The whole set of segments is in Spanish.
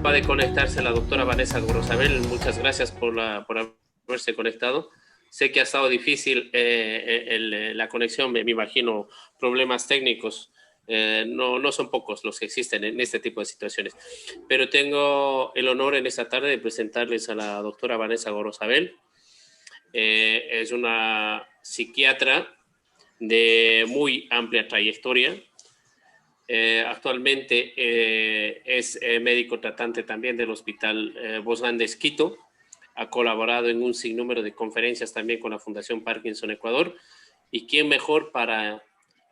acaba de conectarse la doctora Vanessa Gorosabel. Muchas gracias por haberse conectado. Sé que ha estado difícil la conexión, me imagino, problemas técnicos. No son pocos los que existen en este tipo de situaciones. Pero tengo el honor en esta tarde de presentarles a la doctora Vanessa Gorosabel. Es una psiquiatra de muy amplia trayectoria. Actualmente es médico tratante también del Hospital Bosán-de Quito. Ha colaborado en un sinnúmero de conferencias también con la Fundación Parkinson Ecuador. ¿Y quién mejor para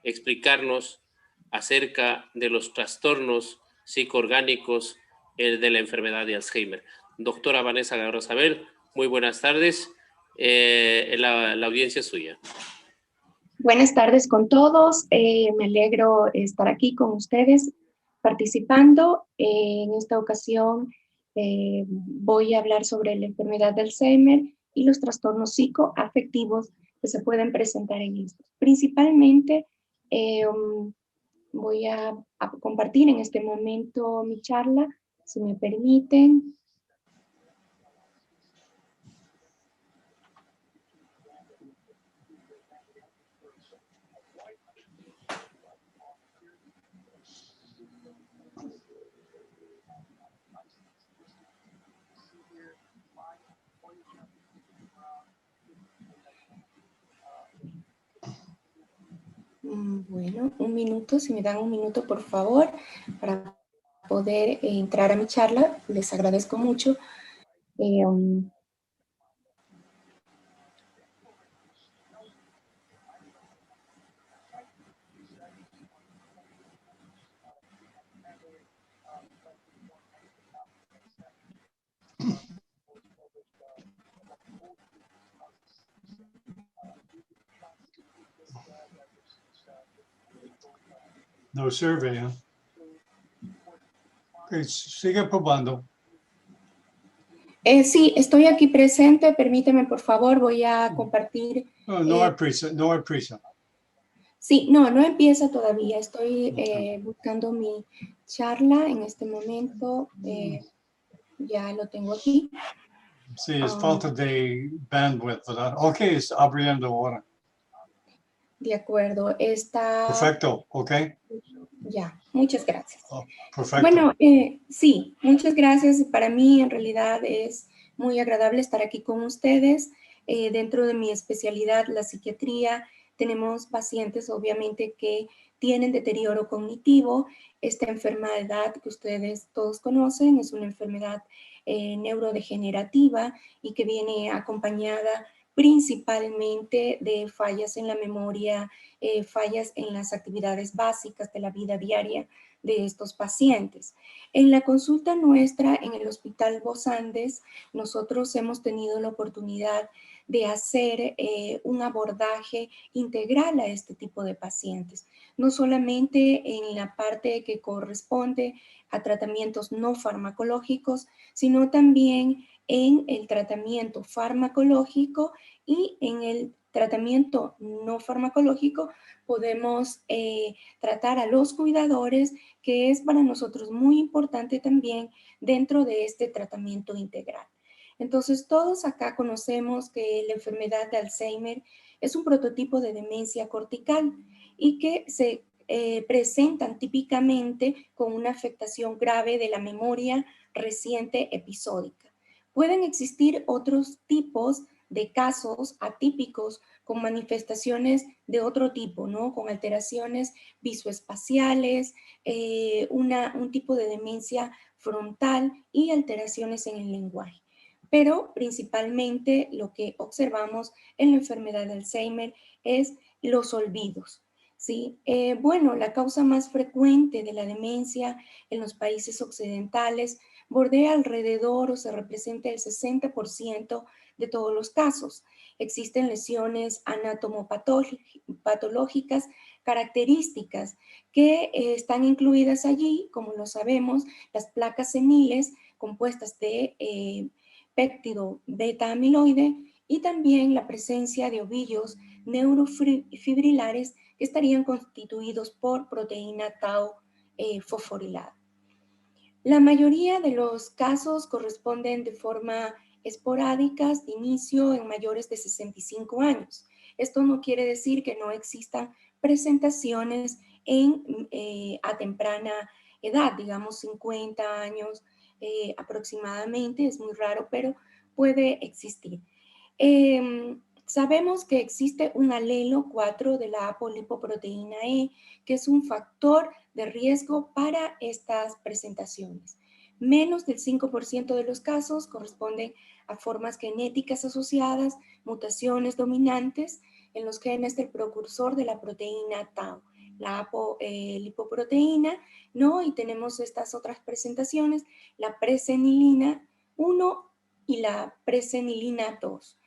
explicarnos acerca de los trastornos psicoorgánicos de la enfermedad de Alzheimer? Doctora Vanessa Gorosabel, muy buenas tardes. La audiencia es suya. Buenas tardes con todos. Me alegro estar aquí con ustedes participando. En esta ocasión voy a hablar sobre la enfermedad de Alzheimer y los trastornos psicoafectivos que se pueden presentar en esto. Principalmente voy a compartir en este momento mi charla, si me permiten. Bueno, un minuto, si me dan un minuto, por favor, para poder entrar a mi charla. Les agradezco mucho. No survey, ¿eh? Okay, sigue probando. Sí, estoy aquí presente. Permíteme, por favor, voy a compartir. No hay prisa, no hay prisa. Sí, no empieza todavía. Estoy buscando mi charla en este momento. Ya lo tengo aquí. Sí, es falta de bandwidth, ¿verdad? Ok, es abriendo ahora. De acuerdo, está... Perfecto, ok. Ya, muchas gracias. Oh, perfecto. Bueno, sí, muchas gracias. Para mí, en realidad, es muy agradable estar aquí con ustedes. Dentro de mi especialidad, la psiquiatría, tenemos pacientes, obviamente, que tienen deterioro cognitivo. Esta enfermedad que ustedes todos conocen es una enfermedad neurodegenerativa y que viene acompañada principalmente de fallas en la memoria, fallas en las actividades básicas de la vida diaria de estos pacientes. En la consulta nuestra en el Hospital Bosán-de nosotros hemos tenido la oportunidad de hacer un abordaje integral a este tipo de pacientes, no solamente en la parte que corresponde a tratamientos no farmacológicos, sino también en el tratamiento farmacológico y en el tratamiento no farmacológico podemos tratar a los cuidadores, que es para nosotros muy importante también dentro de este tratamiento integral. Entonces, todos acá conocemos que la enfermedad de Alzheimer es un prototipo de demencia cortical y que se presentan típicamente con una afectación grave de la memoria reciente episódica. Pueden existir otros tipos de casos atípicos con manifestaciones de otro tipo, ¿no? Con alteraciones visoespaciales, un tipo de demencia frontal y alteraciones en el lenguaje. Pero principalmente lo que observamos en la enfermedad de Alzheimer es los olvidos, ¿sí? Bueno, la causa más frecuente de la demencia en los países occidentales bordea alrededor o se representa el 60% de todos los casos. Existen lesiones anatomopatológicas características que están incluidas allí, como lo sabemos, las placas seniles compuestas de péptido beta amiloide y también la presencia de ovillos neurofibrilares que estarían constituidos por proteína tau fosforilada. La mayoría de los casos corresponden de forma esporádicas de inicio en mayores de 65 años. Esto no quiere decir que no existan presentaciones a temprana edad, digamos 50 años aproximadamente, es muy raro, pero puede existir. Sabemos que existe un alelo 4 de la apolipoproteína E, que es un factor de riesgo para estas presentaciones. Menos del 5% de los casos corresponden a formas genéticas asociadas, mutaciones dominantes en los genes del precursor de la proteína tau, la lipoproteína, ¿no? Y tenemos estas otras presentaciones, la presenilina 1 y la presenilina 2.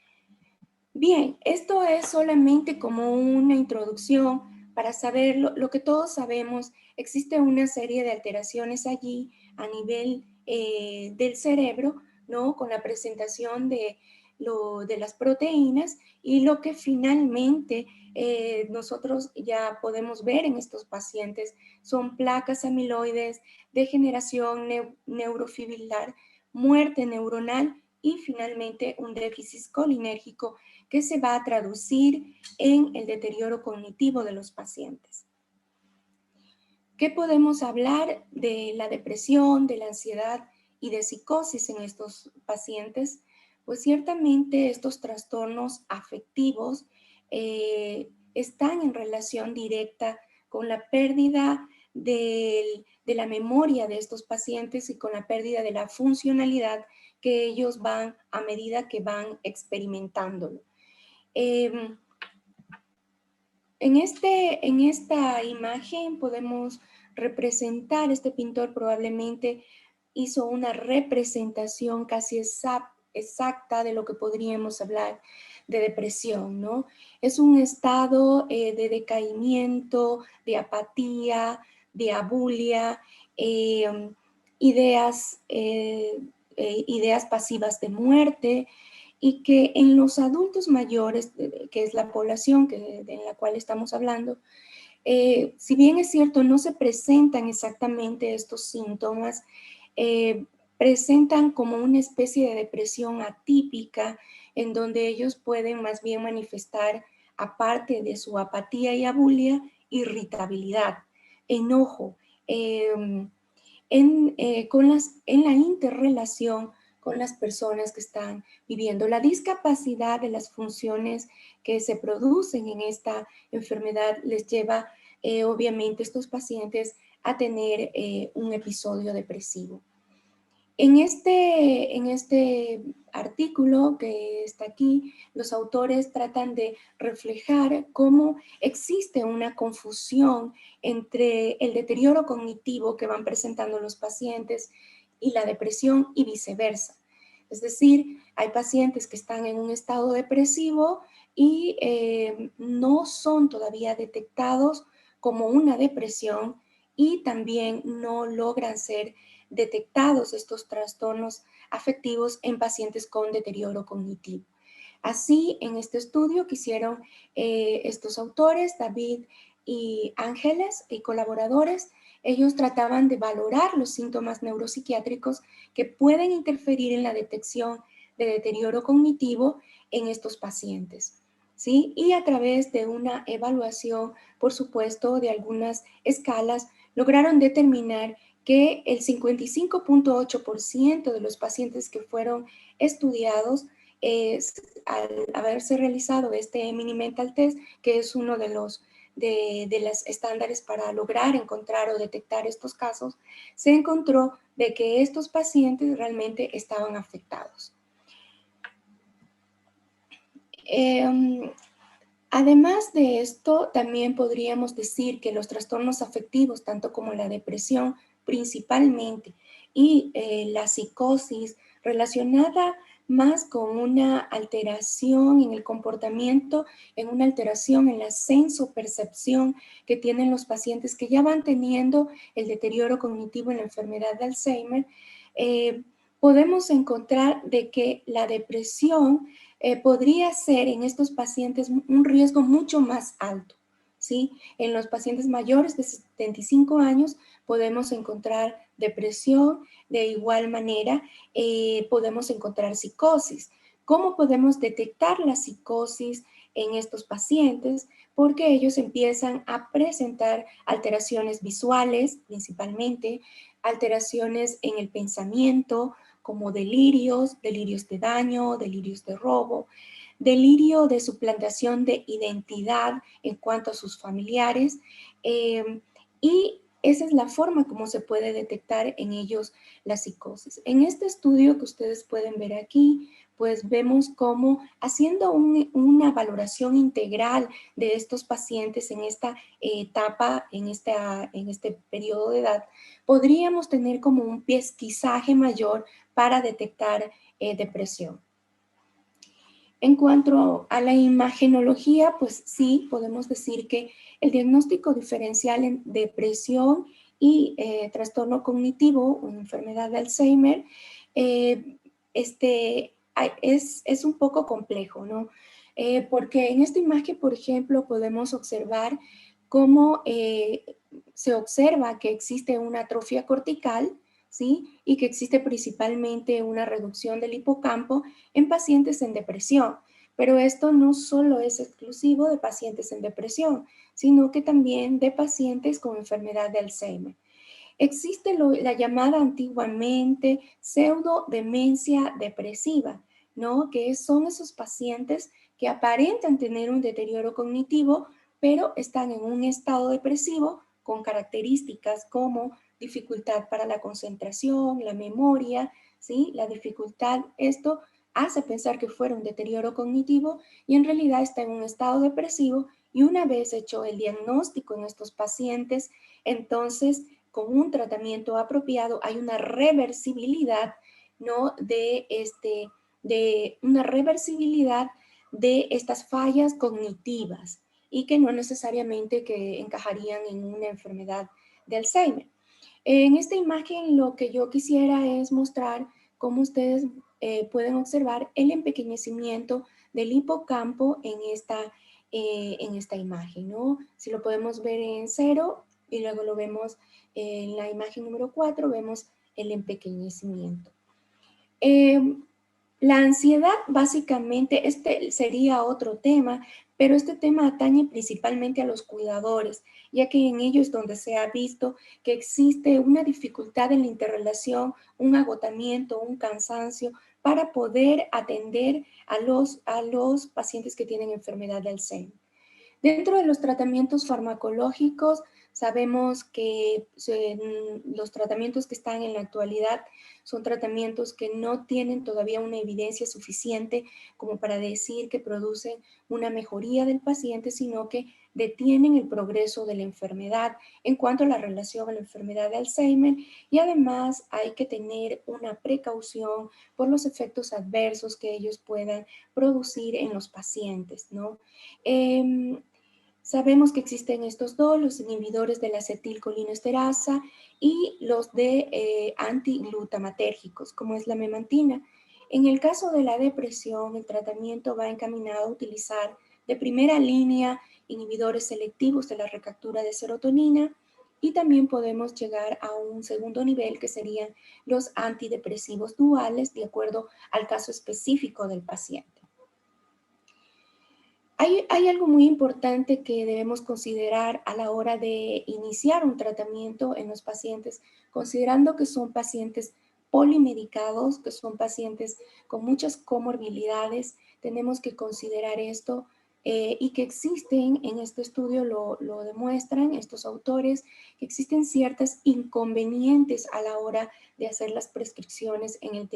Bien, esto es solamente como una introducción para saber lo que todos sabemos. Existe una serie de alteraciones allí a nivel del cerebro, ¿no? Con la presentación de las proteínas y lo que finalmente nosotros ya podemos ver en estos pacientes son placas amiloides, degeneración neurofibrilar, muerte neuronal y finalmente un déficit colinérgico que se va a traducir en el deterioro cognitivo de los pacientes. ¿Qué podemos hablar de la depresión, de la ansiedad y de psicosis en estos pacientes? Pues ciertamente estos trastornos afectivos están en relación directa con la pérdida de la memoria de estos pacientes y con la pérdida de la funcionalidad que ellos van a medida que van experimentándolo. En esta imagen podemos representar, este pintor probablemente hizo una representación casi exacta de lo que podríamos hablar de depresión, ¿no? Es un estado de decaimiento, de apatía, de abulia, ideas pasivas de muerte, y que en los adultos mayores, que es la población en la cual estamos hablando, si bien es cierto, no se presentan exactamente estos síntomas, presentan como una especie de depresión atípica en donde ellos pueden más bien manifestar, aparte de su apatía y abulia, irritabilidad, enojo, en la interrelación con las personas que están viviendo. La discapacidad de las funciones que se producen en esta enfermedad les lleva, obviamente, a estos pacientes a tener un episodio depresivo. En este artículo que está aquí, los autores tratan de reflejar cómo existe una confusión entre el deterioro cognitivo que van presentando los pacientes y la depresión y viceversa. Es decir, hay pacientes que están en un estado depresivo y no son todavía detectados como una depresión y también no logran ser detectados estos trastornos afectivos en pacientes con deterioro cognitivo. Así, en este estudio que hicieron estos autores, David y Ángeles y colaboradores, ellos trataban de valorar los síntomas neuropsiquiátricos que pueden interferir en la detección de deterioro cognitivo en estos pacientes, ¿sí? Y a través de una evaluación, por supuesto, de algunas escalas, lograron determinar que el 55.8% de los pacientes que fueron estudiados al haberse realizado este mini mental test, que es uno de los estándares para lograr encontrar o detectar estos casos, se encontró de que estos pacientes realmente estaban afectados. Además de esto, también podríamos decir que los trastornos afectivos, tanto como la depresión principalmente, y la psicosis relacionada más con una alteración en el comportamiento, en una alteración en la sensopercepción que tienen los pacientes que ya van teniendo el deterioro cognitivo en la enfermedad de Alzheimer, podemos encontrar de que la depresión podría ser en estos pacientes un riesgo mucho más alto, ¿sí? En los pacientes mayores de 75 años podemos encontrar depresión, de igual manera podemos encontrar psicosis. ¿Cómo podemos detectar la psicosis en estos pacientes? Porque ellos empiezan a presentar alteraciones visuales, principalmente, alteraciones en el pensamiento, como delirios, delirios de daño, delirios de robo, delirio de suplantación de identidad en cuanto a sus familiares, y esa es la forma como se puede detectar en ellos la psicosis. En este estudio que ustedes pueden ver aquí, pues vemos cómo haciendo una valoración integral de estos pacientes en esta etapa, en este periodo de edad, podríamos tener como un pesquisaje mayor para detectar depresión. En cuanto a la imagenología, pues sí, podemos decir que el diagnóstico diferencial en depresión y trastorno cognitivo o enfermedad de Alzheimer es un poco complejo, ¿no? Porque en esta imagen, por ejemplo, podemos observar cómo se observa que existe una atrofia cortical, ¿sí? Y que existe principalmente una reducción del hipocampo en pacientes en depresión. Pero esto no solo es exclusivo de pacientes en depresión, sino que también de pacientes con enfermedad de Alzheimer. Existe la llamada antiguamente pseudodemencia depresiva, ¿no? Que son esos pacientes que aparentan tener un deterioro cognitivo, pero están en un estado depresivo con características como dificultad para la concentración, la memoria, ¿sí? La dificultad, esto hace pensar que fuera un deterioro cognitivo y en realidad está en un estado depresivo, y una vez hecho el diagnóstico en estos pacientes, entonces con un tratamiento apropiado hay una reversibilidad, ¿no? De una reversibilidad de estas fallas cognitivas y que no necesariamente que encajarían en una enfermedad de Alzheimer. En esta imagen lo que yo quisiera es mostrar cómo ustedes pueden observar el empequeñecimiento del hipocampo en esta imagen, ¿no? Si lo podemos ver en 0 y luego lo vemos en la imagen número 4, vemos el empequeñecimiento. La ansiedad, básicamente, este sería otro tema, pero este tema atañe principalmente a los cuidadores, ya que en ellos es donde se ha visto que existe una dificultad en la interrelación, un agotamiento, un cansancio para poder atender a los pacientes que tienen enfermedad de Alzheimer. Dentro de los tratamientos farmacológicos, sabemos que los tratamientos que están en la actualidad son tratamientos que no tienen todavía una evidencia suficiente como para decir que producen una mejoría del paciente, sino que detienen el progreso de la enfermedad en cuanto a la relación a la enfermedad de Alzheimer, y además hay que tener una precaución por los efectos adversos que ellos puedan producir en los pacientes, ¿no? Sabemos que existen estos dos, los inhibidores de la acetilcolinesterasa y los de antiglutamatérgicos, como es la memantina. En el caso de la depresión, el tratamiento va encaminado a utilizar de primera línea inhibidores selectivos de la recaptura de serotonina, y también podemos llegar a un segundo nivel que serían los antidepresivos duales de acuerdo al caso específico del paciente. Hay algo muy importante que debemos considerar a la hora de iniciar un tratamiento en los pacientes, considerando que son pacientes polimedicados, que son pacientes con muchas comorbilidades. Tenemos que considerar esto y que existen, en este estudio lo demuestran estos autores, que existen ciertas inconvenientes a la hora de hacer las prescripciones en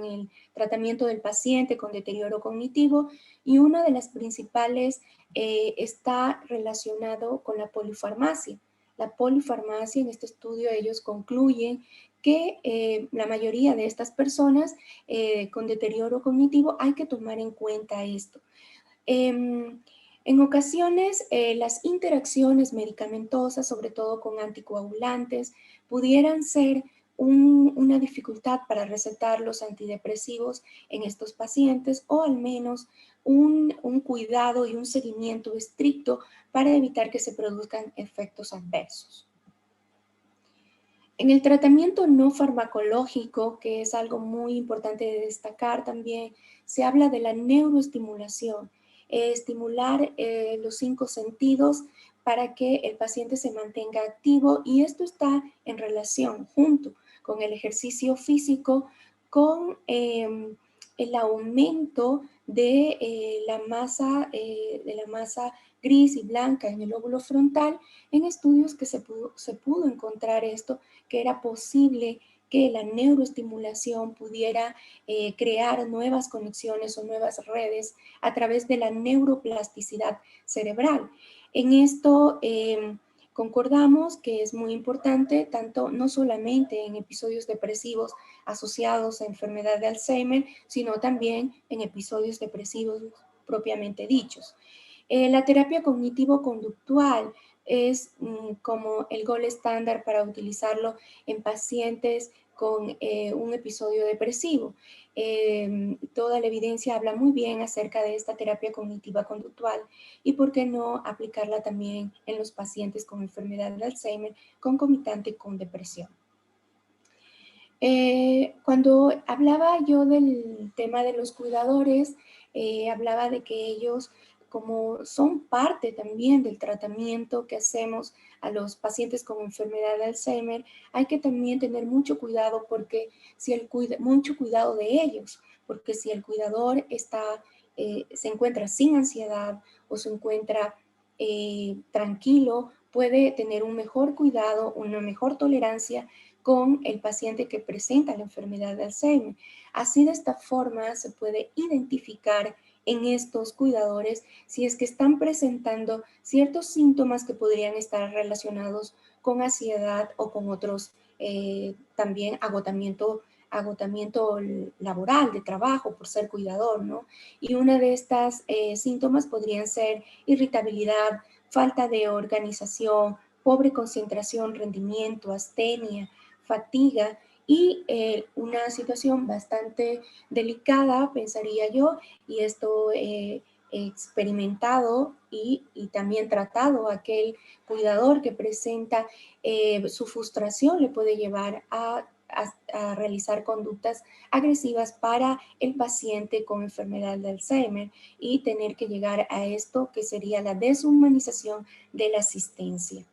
el tratamiento del paciente con deterioro cognitivo, y una de las principales está relacionado con la polifarmacia. La polifarmacia, en este estudio ellos concluyen que la mayoría de estas personas con deterioro cognitivo hay que tomar en cuenta esto. En ocasiones, las interacciones medicamentosas, sobre todo con anticoagulantes, pudieran ser una dificultad para recetar los antidepresivos en estos pacientes, o al menos un cuidado y un seguimiento estricto para evitar que se produzcan efectos adversos. En el tratamiento no farmacológico, que es algo muy importante de destacar también, se habla de la neuroestimulación, estimular los 5 sentidos para que el paciente se mantenga activo, y esto está en relación junto con el ejercicio físico, con el aumento de la masa gris y blanca en el lóbulo frontal. En estudios que se pudo encontrar esto, que era posible que la neuroestimulación pudiera crear nuevas conexiones o nuevas redes a través de la neuroplasticidad cerebral. En esto concordamos que es muy importante, tanto no solamente en episodios depresivos asociados a enfermedad de Alzheimer, sino también en episodios depresivos propiamente dichos. La terapia cognitivo-conductual es como el gold estándar para utilizarlo en pacientes con un episodio depresivo. Toda la evidencia habla muy bien acerca de esta terapia cognitiva conductual, y por qué no aplicarla también en los pacientes con enfermedad de Alzheimer concomitante con depresión. Cuando hablaba yo del tema de los cuidadores, hablaba de que ellos, como son parte también del tratamiento que hacemos a los pacientes con enfermedad de Alzheimer, hay que también tener mucho cuidado, porque mucho cuidado de ellos, porque si el cuidador se encuentra sin ansiedad o se encuentra tranquilo, puede tener un mejor cuidado, una mejor tolerancia con el paciente que presenta la enfermedad de Alzheimer. Así, de esta forma se puede identificar en estos cuidadores si es que están presentando ciertos síntomas que podrían estar relacionados con ansiedad o con otros también agotamiento laboral, de trabajo, por ser cuidador, ¿no? Y una de estas síntomas podrían ser irritabilidad, falta de organización, pobre concentración, rendimiento, astenia, fatiga, y una situación bastante delicada, pensaría yo, y esto experimentado y también tratado, aquel cuidador que presenta su frustración le puede llevar a realizar conductas agresivas para el paciente con enfermedad de Alzheimer, y tener que llegar a esto que sería la deshumanización de la asistencia.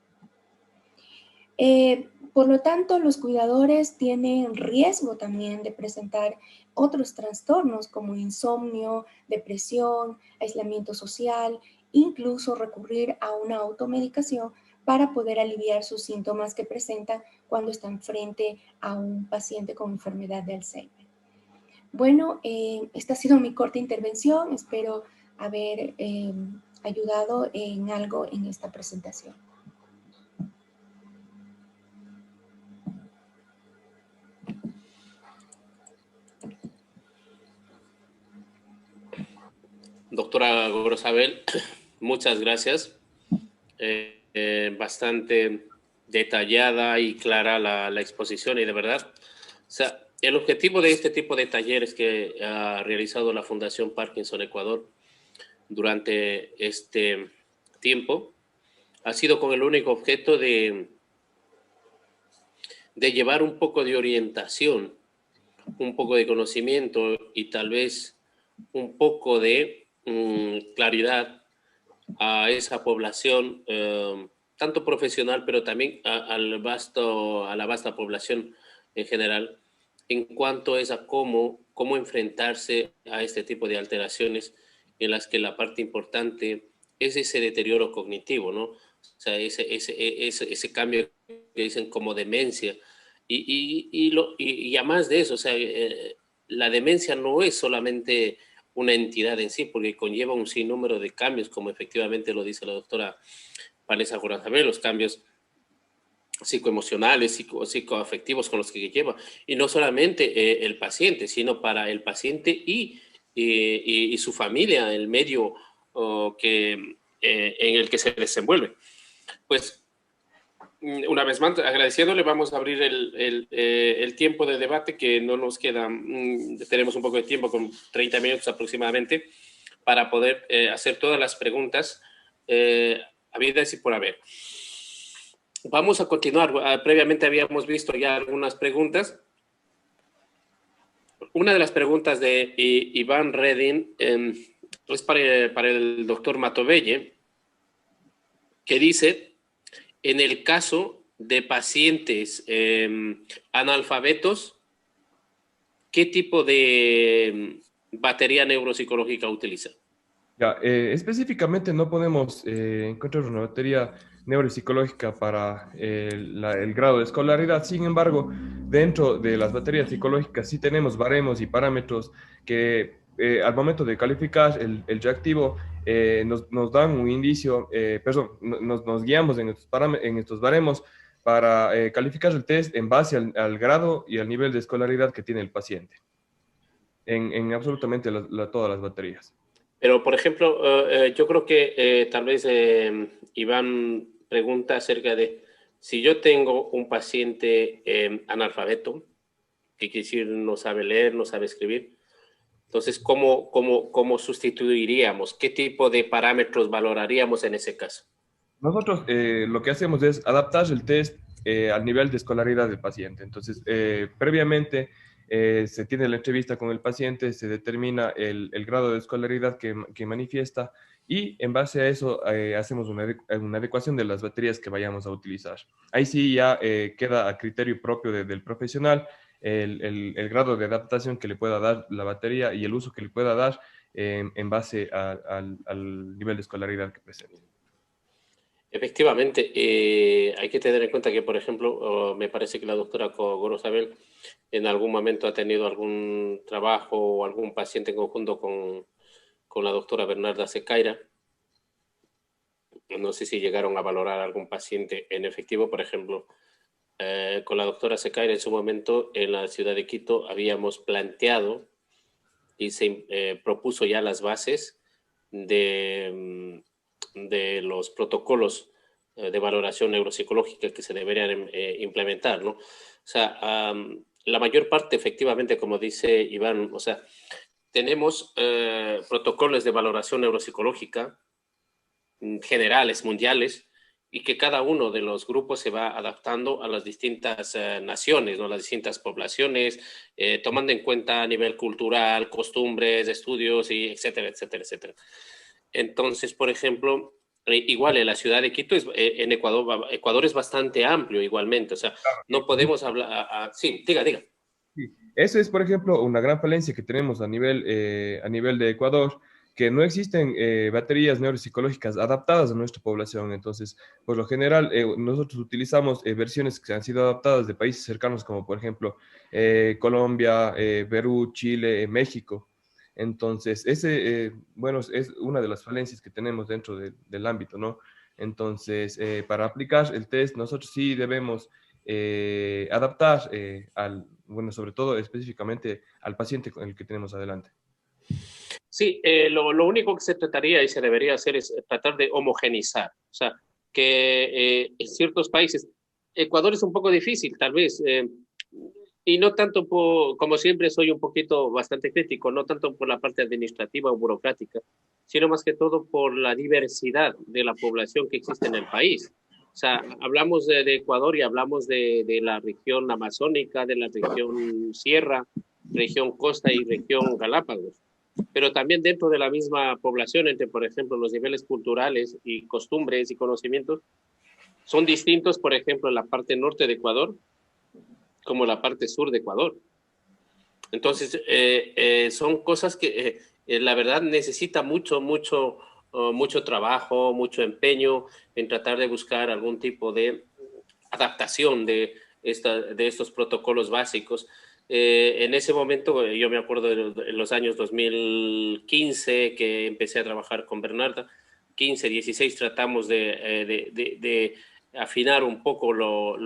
Por lo tanto, los cuidadores tienen riesgo también de presentar otros trastornos como insomnio, depresión, aislamiento social, incluso recurrir a una automedicación para poder aliviar sus síntomas que presentan cuando están frente a un paciente con enfermedad de Alzheimer. Bueno, esta ha sido mi corta intervención. Espero haber ayudado en algo en esta presentación. Doctora Gorosabel, muchas gracias. Bastante detallada y clara la exposición, y de verdad, o sea, el objetivo de este tipo de talleres que ha realizado la Fundación Parkinson Ecuador durante este tiempo ha sido con el único objeto de llevar un poco de orientación, un poco de conocimiento y tal vez un poco de claridad a esa población, tanto profesional, pero también a la vasta población en general, en cuanto es a cómo enfrentarse a este tipo de alteraciones en las que la parte importante es ese deterioro cognitivo, ¿no? O sea, ese cambio que dicen como demencia. Y a más de eso, o sea, la demencia no es solamente una entidad en sí, porque conlleva un sinnúmero de cambios, como efectivamente lo dice la doctora Vanessa Gorosabel, los cambios psicoemocionales, psicoafectivos con los que lleva, y no solamente el paciente, sino para el paciente y su familia, el medio en el que se desenvuelve. Pues una vez más, agradeciéndole, vamos a abrir el tiempo de debate, que no nos queda, tenemos un poco de tiempo, con 30 minutos aproximadamente, para poder hacer todas las preguntas habidas y por haber. Vamos a continuar. Previamente habíamos visto ya algunas preguntas. Una de las preguntas de Iván Redin es para el doctor Matovelle, que dice: en el caso de pacientes analfabetos, ¿qué tipo de batería neuropsicológica utiliza? Ya, específicamente no podemos encontrar una batería neuropsicológica para el grado de escolaridad. Sin embargo, dentro de las baterías psicológicas sí tenemos baremos y parámetros que al momento de calificar el reactivo nos dan un indicio, perdón, nos guiamos en estos baremos para calificar el test en base al grado y al nivel de escolaridad que tiene el paciente en absolutamente todas las baterías. Pero, por ejemplo, yo creo que tal vez Iván pregunta acerca de si yo tengo un paciente analfabeto, que quiere decir no sabe leer, no sabe escribir, entonces, ¿cómo sustituiríamos? ¿Qué tipo de parámetros valoraríamos en ese caso? Nosotros lo que hacemos es adaptar el test al nivel de escolaridad del paciente. Entonces, previamente se tiene la entrevista con el paciente, se determina el grado de escolaridad que manifiesta y en base a eso hacemos una adecuación de las baterías que vayamos a utilizar. Ahí sí ya queda a criterio propio del profesional el grado de adaptación que le pueda dar la batería y el uso que le pueda dar en base al nivel de escolaridad que presente. Efectivamente, hay que tener en cuenta que, por ejemplo, me parece que la doctora Gorosabel en algún momento ha tenido algún trabajo o algún paciente en conjunto con la doctora Bernarda Secaira. No sé si llegaron a valorar algún paciente en efectivo, por ejemplo. Con la doctora Secaira en su momento en la ciudad de Quito habíamos planteado y se propuso ya las bases de los protocolos de valoración neuropsicológica que se deberían implementar, ¿no? O sea, la mayor parte, efectivamente, como dice Iván, o sea, tenemos protocolos de valoración neuropsicológica generales, mundiales, y que cada uno de los grupos se va adaptando a las distintas naciones, ¿no? Las distintas poblaciones, tomando en cuenta a nivel cultural, costumbres, estudios, y etcétera, etcétera, etcétera. Entonces, por ejemplo, igual en la ciudad de Quito, en Ecuador es bastante amplio igualmente, o sea, no podemos hablar... sí, diga. Sí. Eso es, por ejemplo, una gran falencia que tenemos a nivel de Ecuador, que no existen baterías neuropsicológicas adaptadas a nuestra población. Entonces, por lo general, nosotros utilizamos versiones que han sido adaptadas de países cercanos, como por ejemplo Colombia, Perú, Chile, México. Entonces, bueno, es una de las falencias que tenemos dentro del ámbito, ¿no? Entonces, para aplicar el test, nosotros sí debemos adaptar bueno, sobre todo específicamente al paciente con el que tenemos adelante. Sí, lo único que se trataría y se debería hacer es tratar de homogenizar. O sea, que en ciertos países, Ecuador es un poco difícil, tal vez, y no tanto como siempre soy un poquito bastante crítico, no tanto por la parte administrativa o burocrática, sino más que todo por la diversidad de la población que existe en el país. O sea, hablamos de Ecuador y hablamos de la región amazónica, de la región sierra, región costa y región Galápagos, pero también dentro de la misma población, entre, por ejemplo, los niveles culturales y costumbres y conocimientos, son distintos, por ejemplo, en la parte norte de Ecuador como la parte sur de Ecuador. Entonces, son cosas que la verdad necesita mucho trabajo, mucho empeño en tratar de buscar algún tipo de adaptación de estos protocolos básicos. En ese momento, yo me acuerdo de los años 2015 que empecé a trabajar con Bernarda, 15, 16, tratamos de afinar un poco la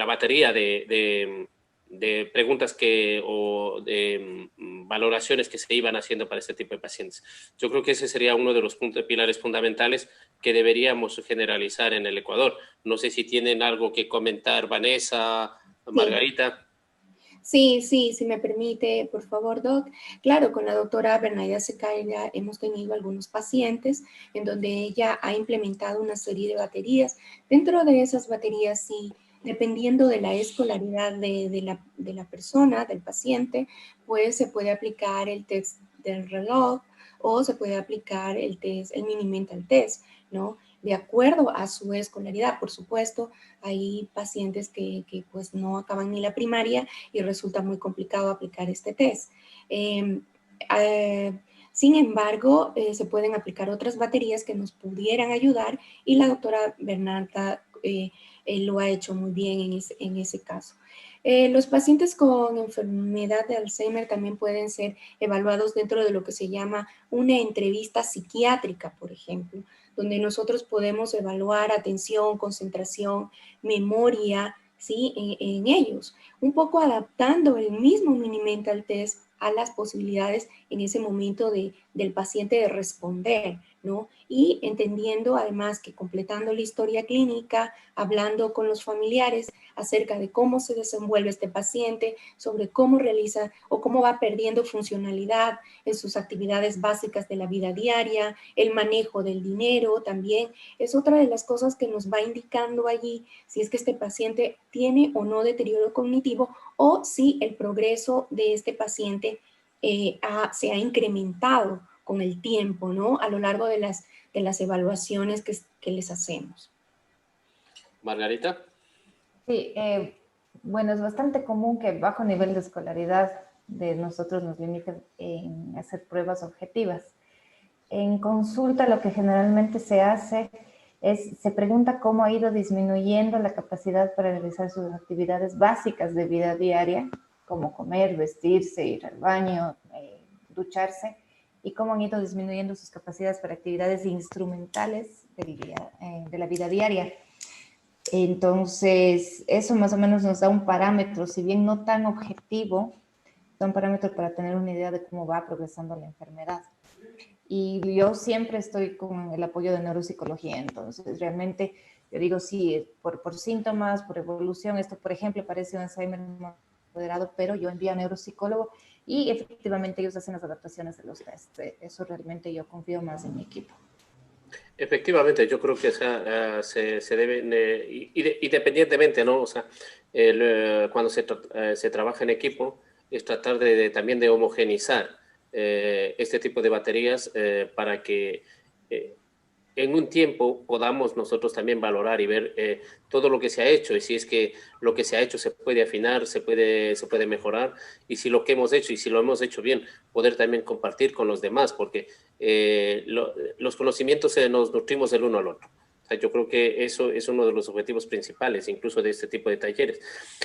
batería de de preguntas o de valoraciones que se iban haciendo para este tipo de pacientes. Yo creo que ese sería uno de los pilares fundamentales que deberíamos generalizar en el Ecuador. No sé si tienen algo que comentar, Vanessa, Margarita. Sí, si me permite, por favor, Doc. Claro, con la doctora Bernaida Secaira hemos tenido algunos pacientes en donde ella ha implementado una serie de baterías. Dentro de esas baterías, sí, dependiendo de la escolaridad de la persona, del paciente, pues se puede aplicar el test del reloj o se puede aplicar el mini mental test, ¿no? De acuerdo a su escolaridad. Por supuesto, hay pacientes que pues no acaban ni la primaria y resulta muy complicado aplicar este test. Sin embargo, se pueden aplicar otras baterías que nos pudieran ayudar y la doctora Bernarda lo ha hecho muy bien en ese caso. Los pacientes con enfermedad de Alzheimer también pueden ser evaluados dentro de lo que se llama una entrevista psiquiátrica, por ejemplo, donde nosotros podemos evaluar atención, concentración, memoria, ¿sí? En ellos, un poco adaptando el mismo mini mental test a las posibilidades en ese momento del paciente de responder, ¿no? Y entendiendo además que completando la historia clínica, hablando con los familiares acerca de cómo se desenvuelve este paciente, sobre cómo realiza o cómo va perdiendo funcionalidad en sus actividades básicas de la vida diaria, el manejo del dinero también, es otra de las cosas que nos va indicando allí si es que este paciente tiene o no deterioro cognitivo o si el progreso de este paciente se ha incrementado con el tiempo, ¿no? A lo largo de las evaluaciones que les hacemos. Margarita. Sí, bueno, es bastante común que bajo nivel de escolaridad de nosotros nos limiten en hacer pruebas objetivas. En consulta lo que generalmente se hace es, se pregunta cómo ha ido disminuyendo la capacidad para realizar sus actividades básicas de vida diaria, como comer, vestirse, ir al baño, ducharse, y cómo han ido disminuyendo sus capacidades para actividades instrumentales de la vida diaria. Entonces, eso más o menos nos da un parámetro, si bien no tan objetivo, da un parámetro para tener una idea de cómo va progresando la enfermedad. Y yo siempre estoy con el apoyo de neuropsicología, entonces realmente yo digo sí, por síntomas, por evolución, esto por ejemplo parece un Alzheimer moderado, pero yo envío a neuropsicólogo y efectivamente ellos hacen las adaptaciones de los test. Eso realmente yo confío más en mi equipo. Efectivamente, yo creo que se deben, independientemente, ¿no? O sea, cuando se trabaja en equipo, es tratar también de homogenizar este tipo de baterías para que en un tiempo podamos nosotros también valorar y ver todo lo que se ha hecho y si es que lo que se ha hecho se puede afinar, se puede mejorar y si lo que hemos hecho y si lo hemos hecho bien, poder también compartir con los demás porque los conocimientos nos nutrimos del uno al otro. O sea, yo creo que eso es uno de los objetivos principales, incluso de este tipo de talleres.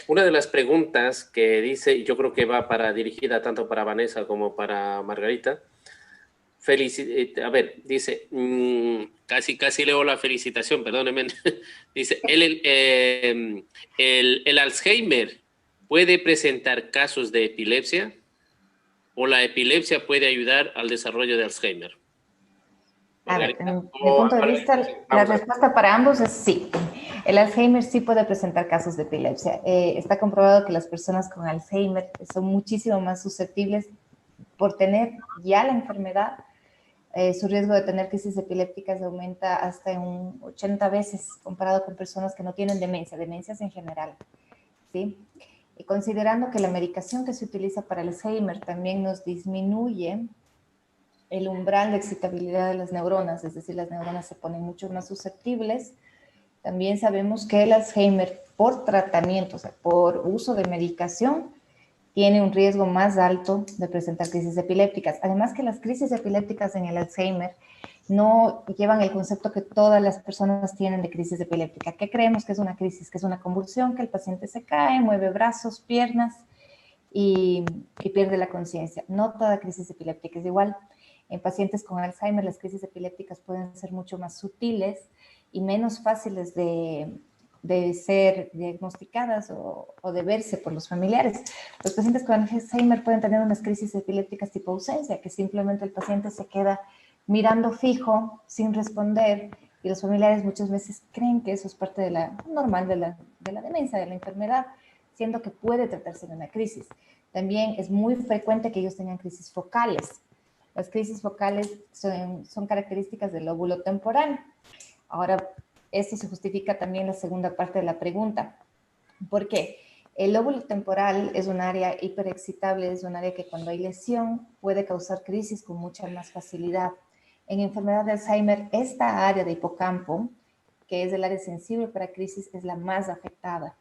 Una de las preguntas que dice, y yo creo que va dirigida tanto para Vanessa como para Margarita, a ver, dice, casi leo la felicitación, perdónenme. Dice, ¿el Alzheimer puede presentar casos de epilepsia o la epilepsia puede ayudar al desarrollo de Alzheimer? A ver, desde mi punto de vista, la respuesta para ambos es sí. El Alzheimer sí puede presentar casos de epilepsia. Está comprobado que las personas con Alzheimer son muchísimo más susceptibles por tener ya la enfermedad. Su riesgo de tener crisis epilépticas aumenta hasta un 80 veces comparado con personas que no tienen demencias en general, ¿sí? Y considerando que la medicación que se utiliza para el Alzheimer también nos disminuye el umbral de excitabilidad de las neuronas, es decir, las neuronas se ponen mucho más susceptibles. También sabemos que el Alzheimer por tratamiento, o sea, por uso de medicación, tiene un riesgo más alto de presentar crisis epilépticas. Además que las crisis epilépticas en el Alzheimer no llevan el concepto que todas las personas tienen de crisis epiléptica. ¿Qué creemos que es una crisis? Que es una convulsión, que el paciente se cae, mueve brazos, piernas y pierde la conciencia. No toda crisis epiléptica es igual. En pacientes con Alzheimer las crisis epilépticas pueden ser mucho más sutiles y menos fáciles de de ser diagnosticadas o de verse por los familiares. Los pacientes con Alzheimer pueden tener unas crisis epilépticas tipo ausencia, que simplemente el paciente se queda mirando fijo, sin responder, y los familiares muchas veces creen que eso es parte de la normal de la demencia, de la enfermedad, siendo que puede tratarse de una crisis. También es muy frecuente que ellos tengan crisis focales. Las crisis focales son características del lóbulo temporal. Ahora, esto se justifica también la segunda parte de la pregunta. ¿Por qué? El lóbulo temporal es un área hiperexcitable, es un área que cuando hay lesión puede causar crisis con mucha más facilidad. En enfermedad de Alzheimer, esta área de hipocampo, que es el área sensible para crisis, es la más afectada.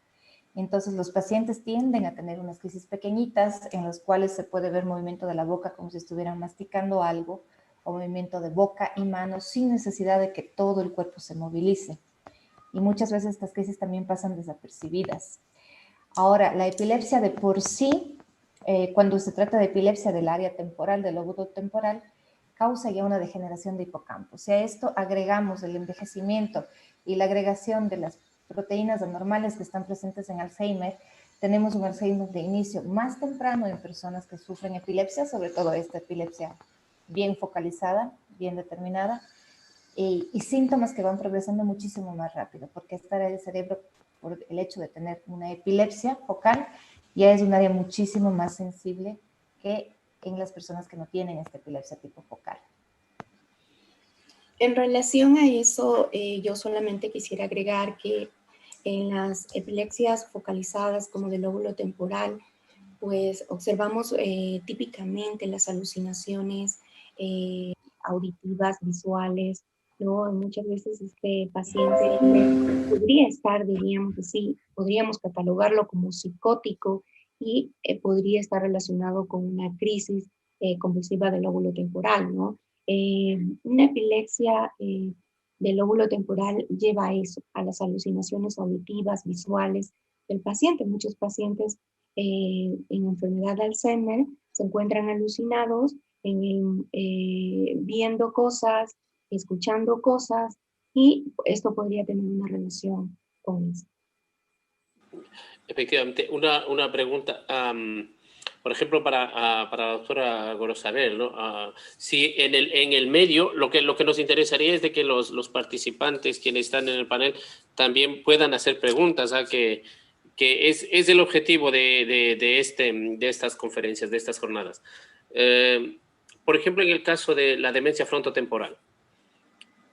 Entonces, los pacientes tienden a tener unas crisis pequeñitas en las cuales se puede ver movimiento de la boca como si estuvieran masticando algo, o movimiento de boca y manos sin necesidad de que todo el cuerpo se movilice. Y muchas veces estas crisis también pasan desapercibidas. Ahora, la epilepsia de por sí, cuando se trata de epilepsia del área temporal, del lóbulo temporal, causa ya una degeneración de hipocampo. Si a esto agregamos el envejecimiento y la agregación de las proteínas anormales que están presentes en Alzheimer, tenemos un Alzheimer de inicio más temprano en personas que sufren epilepsia, sobre todo esta epilepsia bien focalizada, bien determinada, y síntomas que van progresando muchísimo más rápido, porque esta área del cerebro, por el hecho de tener una epilepsia focal, ya es un área muchísimo más sensible que en las personas que no tienen esta epilepsia tipo focal. En relación a eso, yo solamente quisiera agregar que en las epilepsias focalizadas como del lóbulo temporal, pues observamos típicamente las alucinaciones auditivas, visuales, ¿no? Muchas veces este paciente podría estar, diríamos así, podríamos catalogarlo como psicótico y podría estar relacionado con una crisis convulsiva del lóbulo temporal, ¿no? Una epilepsia del lóbulo temporal lleva a eso, a las alucinaciones auditivas, visuales del paciente. Muchos pacientes en enfermedad de Alzheimer se encuentran alucinados viendo cosas, escuchando cosas, y esto podría tener una relación con eso. Efectivamente, una pregunta, por ejemplo, para la doctora Gorosabel, ¿no? Si en el medio, lo que nos interesaría es de que los participantes, quienes están en el panel, también puedan hacer preguntas, que es el objetivo de estas conferencias, de estas jornadas. Por ejemplo, en el caso de la demencia frontotemporal,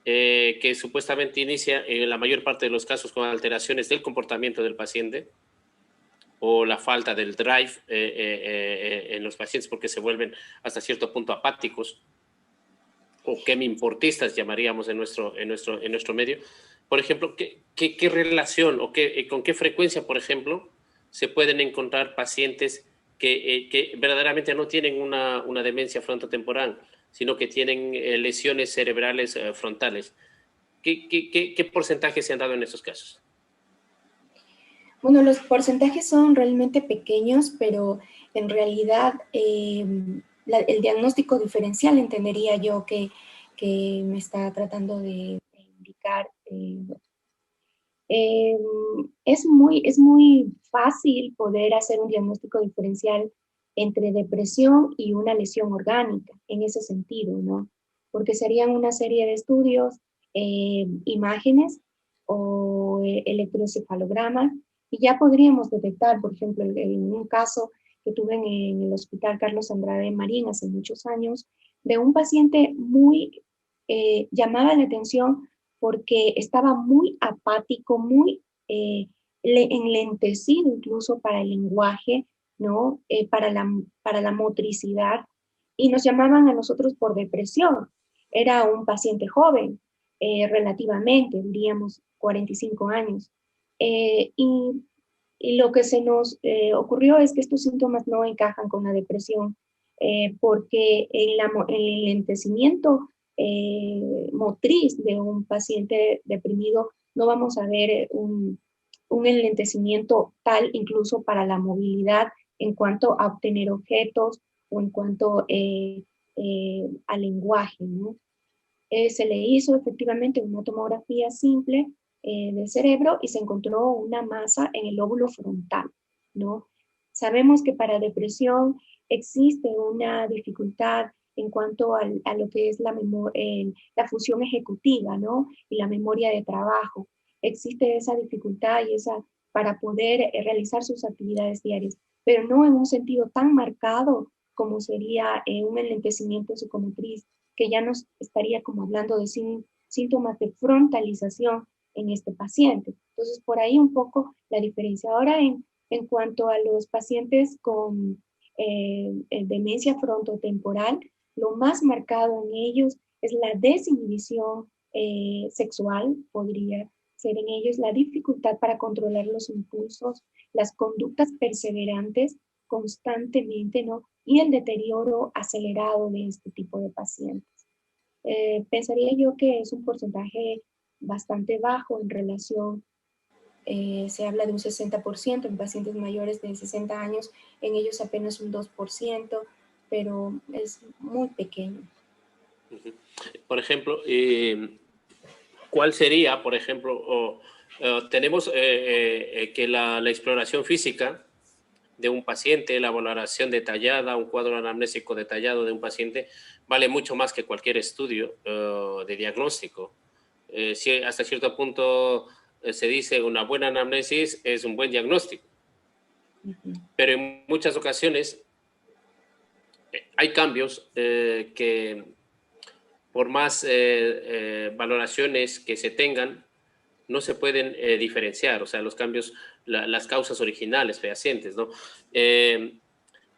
que supuestamente inicia en la mayor parte de los casos con alteraciones del comportamiento del paciente o la falta del drive en los pacientes porque se vuelven hasta cierto punto apáticos o quemi-importistas llamaríamos en nuestro medio. Por ejemplo, ¿qué relación o con qué frecuencia, por ejemplo, se pueden encontrar pacientes que verdaderamente no tienen una demencia frontotemporal, sino que tienen lesiones cerebrales frontales? ¿Qué porcentaje se han dado en estos casos? Bueno, los porcentajes son realmente pequeños, pero en realidad el diagnóstico diferencial entendería yo que me está tratando de indicar. Es muy fácil poder hacer un diagnóstico diferencial entre depresión y una lesión orgánica, en ese sentido, ¿no? Porque serían una serie de estudios, imágenes o electroencefalogramas, y ya podríamos detectar, por ejemplo, en un caso que tuve en el Hospital Carlos Andrade Marín hace muchos años, de un paciente muy llamaba la atención porque estaba muy apático, muy enlentecido incluso para el lenguaje, ¿no? Para la motricidad, y nos llamaban a nosotros por depresión. Era un paciente joven, relativamente, diríamos 45 años. Y lo que se nos ocurrió es que estos síntomas no encajan con la depresión, porque el enlentecimiento motriz de un paciente deprimido no vamos a ver un enlentecimiento tal incluso para la movilidad en cuanto a obtener objetos o en cuanto al lenguaje, ¿no? Se le hizo efectivamente una tomografía simple del cerebro y se encontró una masa en el lóbulo frontal, ¿no? Sabemos que para depresión existe una dificultad en cuanto a lo que es la función ejecutiva, ¿no? Y la memoria de trabajo. Existe esa dificultad y para poder realizar sus actividades diarias, pero no en un sentido tan marcado como sería un enlentecimiento psicomotriz, que ya nos estaría como hablando de síntomas de frontalización en este paciente. Entonces, por ahí un poco la diferencia. Ahora, en cuanto a los pacientes con demencia frontotemporal, lo más marcado en ellos es la desinhibición sexual, podría ser en ellos la dificultad para controlar los impulsos, las conductas perseverantes constantemente, ¿no? Y el deterioro acelerado de este tipo de pacientes. Pensaría yo que es un porcentaje bastante bajo en relación, se habla de un 60% en pacientes mayores de 60 años, en ellos apenas un 2%, pero es muy pequeño. Por ejemplo, ¿cuál sería, por ejemplo, tenemos que la exploración física de un paciente, la valoración detallada, un cuadro anamnésico detallado de un paciente, vale mucho más que cualquier estudio de diagnóstico. Si hasta cierto punto se dice una buena anamnesis es un buen diagnóstico, pero en muchas ocasiones hay cambios que por más valoraciones que se tengan, no se pueden diferenciar, o sea, los cambios, las causas originales fehacientes, ¿no?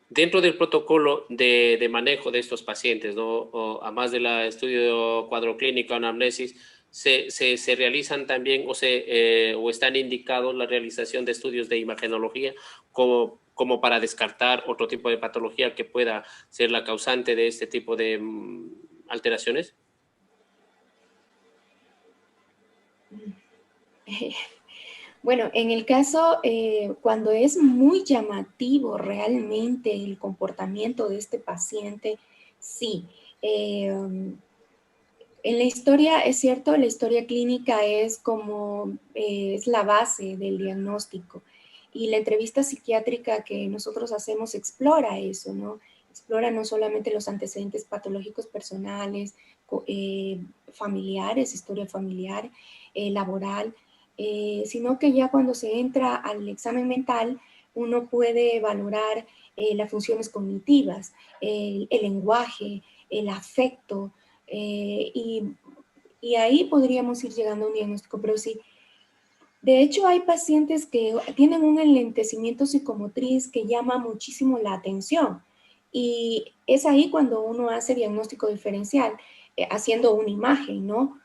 Dentro del protocolo de manejo de estos pacientes, ¿no? Además del estudio cuadro clínico, anamnesis, se realizan también o están indicados la realización de estudios de imagenología como para descartar otro tipo de patología que pueda ser la causante de este tipo de alteraciones. Bueno, en el caso, cuando es muy llamativo realmente el comportamiento de este paciente, sí. En la historia, es cierto, la historia clínica es como, es la base del diagnóstico. Y la entrevista psiquiátrica que nosotros hacemos explora eso, ¿no? Explora no solamente los antecedentes patológicos personales, familiares, historia familiar, laboral, sino que ya cuando se entra al examen mental, uno puede valorar las funciones cognitivas, el lenguaje, el afecto, y ahí podríamos ir llegando a un diagnóstico, pero sí. De hecho, hay pacientes que tienen un enlentecimiento psicomotriz que llama muchísimo la atención, y es ahí cuando uno hace diagnóstico diferencial, haciendo una imagen, ¿no?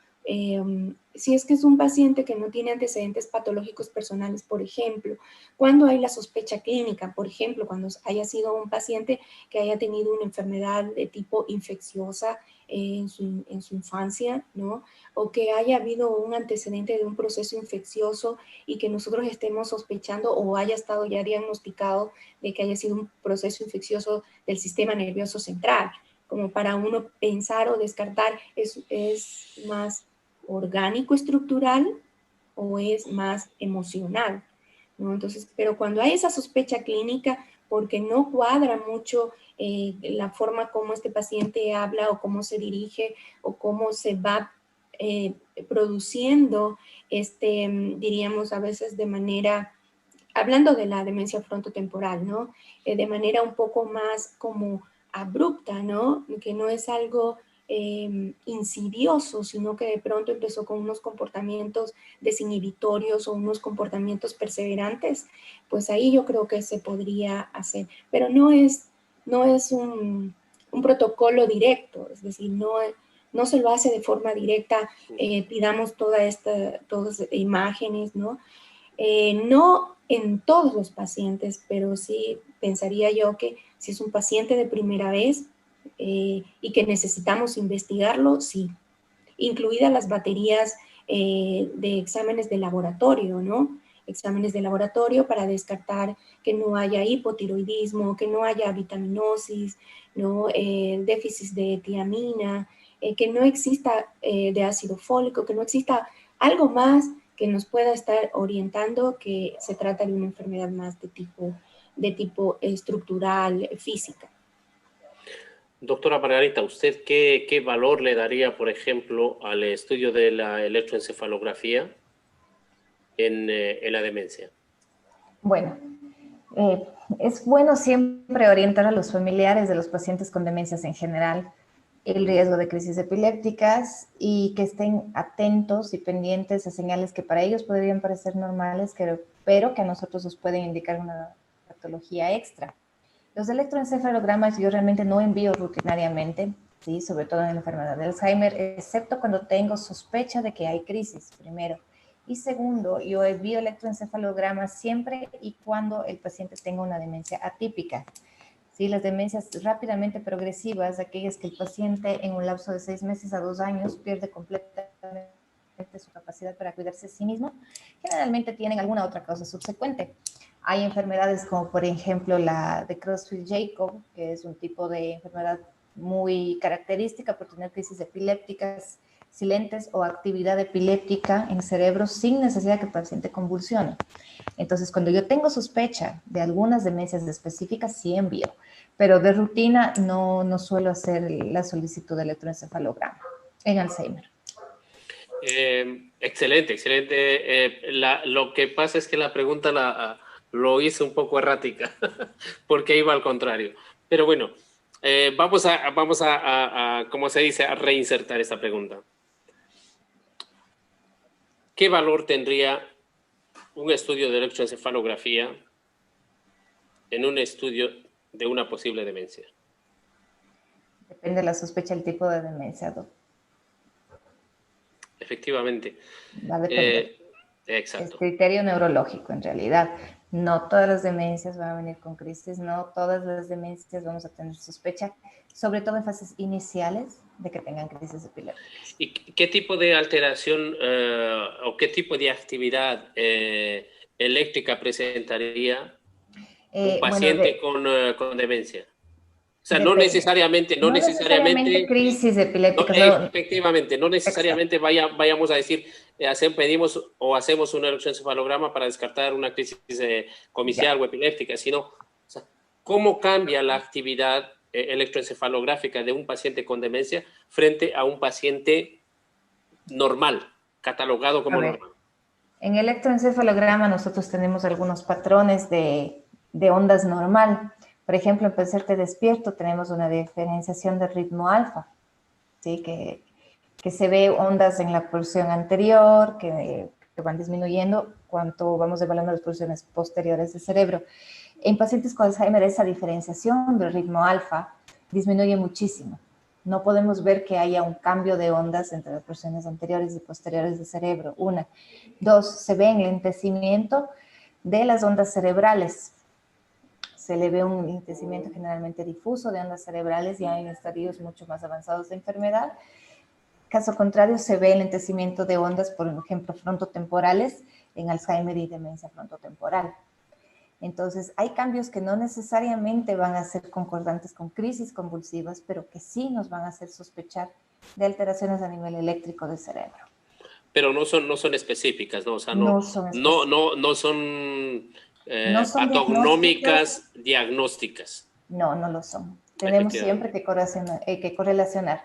Si es que es un paciente que no tiene antecedentes patológicos personales, por ejemplo, cuando hay la sospecha clínica, por ejemplo, cuando haya sido un paciente que haya tenido una enfermedad de tipo infecciosa en su infancia, ¿no? O que haya habido un antecedente de un proceso infeccioso y que nosotros estemos sospechando o haya estado ya diagnosticado de que haya sido un proceso infeccioso del sistema nervioso central, como para uno pensar o descartar, ¿es más orgánico estructural o es más emocional? ¿No? Entonces, pero cuando hay esa sospecha clínica, porque no cuadra mucho la forma como este paciente habla o cómo se dirige o cómo se va produciendo, diríamos a veces de manera, hablando de la demencia frontotemporal, ¿no? De manera un poco más como abrupta, ¿no? Que no es algo insidioso, sino que de pronto empezó con unos comportamientos desinhibitorios o unos comportamientos perseverantes, pues ahí yo creo que se podría hacer, pero no es un protocolo directo, es decir, no se lo hace de forma directa, pidamos todas imágenes, ¿no? No en todos los pacientes, pero sí pensaría yo que si es un paciente de primera vez y que necesitamos investigarlo, sí, incluidas las baterías de exámenes de laboratorio, ¿no? Exámenes de laboratorio para descartar que no haya hipotiroidismo, que no haya vitaminosis, ¿no? Déficit de tiamina, que no exista de ácido fólico, que no exista algo más que nos pueda estar orientando que se trata de una enfermedad más de tipo estructural, física. Doctora Margarita, ¿usted qué valor le daría, por ejemplo, al estudio de la electroencefalografía en la demencia? Bueno, es bueno siempre orientar a los familiares de los pacientes con demencias en general el riesgo de crisis epilépticas y que estén atentos y pendientes a señales que para ellos podrían parecer normales, pero que a nosotros nos pueden indicar una patología extra. Los electroencefalogramas yo realmente no envío rutinariamente, ¿sí? Sobre todo en la enfermedad de Alzheimer, excepto cuando tengo sospecha de que hay crisis, primero. Y segundo, yo envío electroencefalogramas siempre y cuando el paciente tenga una demencia atípica. ¿Sí? Las demencias rápidamente progresivas, aquellas que el paciente en un lapso de 6 meses a 2 años pierde completamente su capacidad para cuidarse a sí mismo, generalmente tienen alguna otra causa subsecuente. Hay enfermedades como por ejemplo la de Creutzfeldt-Jakob, que es un tipo de enfermedad muy característica por tener crisis epilépticas silentes o actividad epiléptica en cerebro sin necesidad que el paciente convulsione. Entonces, cuando yo tengo sospecha de algunas demencias específicas, sí envío, pero de rutina no suelo hacer la solicitud de electroencefalograma en Alzheimer. Excelente, excelente. Lo que pasa es que la pregunta lo hice un poco errática, porque iba al contrario. Pero bueno, vamos a, como se dice, a reinsertar esta pregunta. ¿Qué valor tendría un estudio de electroencefalografía en un estudio de una posible demencia? Depende de la sospecha del tipo de demencia, doctor. Efectivamente. Va a depender. Exacto. Es criterio neurológico, en realidad. No todas las demencias van a venir con crisis, no todas las demencias vamos a tener sospecha, sobre todo en fases iniciales de que tengan crisis epilépticas. ¿Y qué tipo de alteración o qué tipo de actividad eléctrica presentaría un paciente con demencia? O sea, Depende. no necesariamente crisis epiléptica. Efectivamente, no necesariamente vayamos a decir, pedimos o hacemos un electroencefalograma para descartar una crisis comicial o epiléptica, sino, o sea, ¿cómo cambia la actividad electroencefalográfica de un paciente con demencia frente a un paciente normal, catalogado como normal? En electroencefalograma nosotros tenemos algunos patrones de ondas normal. Por ejemplo, en paciente despierto tenemos una diferenciación de ritmo alfa, ¿sí? Que se ve ondas en la porción anterior, que van disminuyendo cuanto vamos evaluando las porciones posteriores del cerebro. En pacientes con Alzheimer esa diferenciación del ritmo alfa disminuye muchísimo. No podemos ver que haya un cambio de ondas entre las porciones anteriores y posteriores del cerebro. Una. Dos, se ve enlentecimiento de las ondas cerebrales. Se le ve un enlentecimiento generalmente difuso de ondas cerebrales ya en estadios mucho más avanzados de enfermedad. Caso contrario, se ve enlentecimiento de ondas, por ejemplo, frontotemporales en Alzheimer y demencia frontotemporal. Entonces, hay cambios que no necesariamente van a ser concordantes con crisis convulsivas, pero que sí nos van a hacer sospechar de alteraciones a nivel eléctrico del cerebro. Pero no son específicas, ¿no? O sea, no son patognomicas diagnósticas. No lo son. Tenemos siempre que correlacionar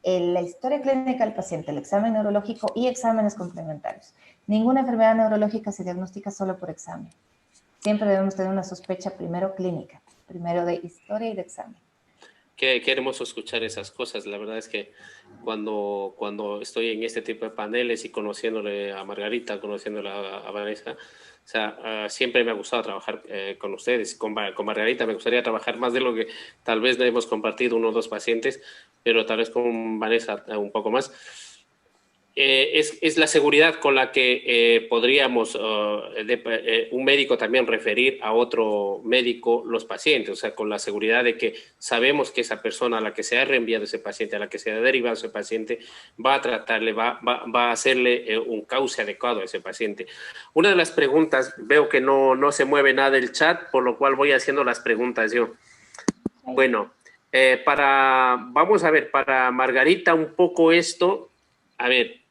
la historia clínica del paciente, el examen neurológico y exámenes complementarios. Ninguna enfermedad neurológica se diagnostica solo por examen. Siempre debemos tener una sospecha primero clínica, primero de historia y de examen. Qué hermoso escuchar esas cosas. La verdad es que cuando estoy en este tipo de paneles y conociéndole a Margarita, conociéndole a Vanessa, o sea, siempre me ha gustado trabajar con ustedes. Con Margarita me gustaría trabajar más de lo que tal vez hemos compartido 1 o 2 pacientes, pero tal vez con Vanessa un poco más. Es la seguridad con la que podríamos un médico también referir a otro médico los pacientes, o sea, con la seguridad de que sabemos que esa persona a la que se ha reenviado ese paciente, a la que se ha derivado ese paciente, va a tratarle, va a hacerle un cauce adecuado a ese paciente. Una de las preguntas, veo que no se mueve nada el chat, por lo cual voy haciendo las preguntas yo. Bueno, vamos a ver, para Margarita un poco esto, a ver,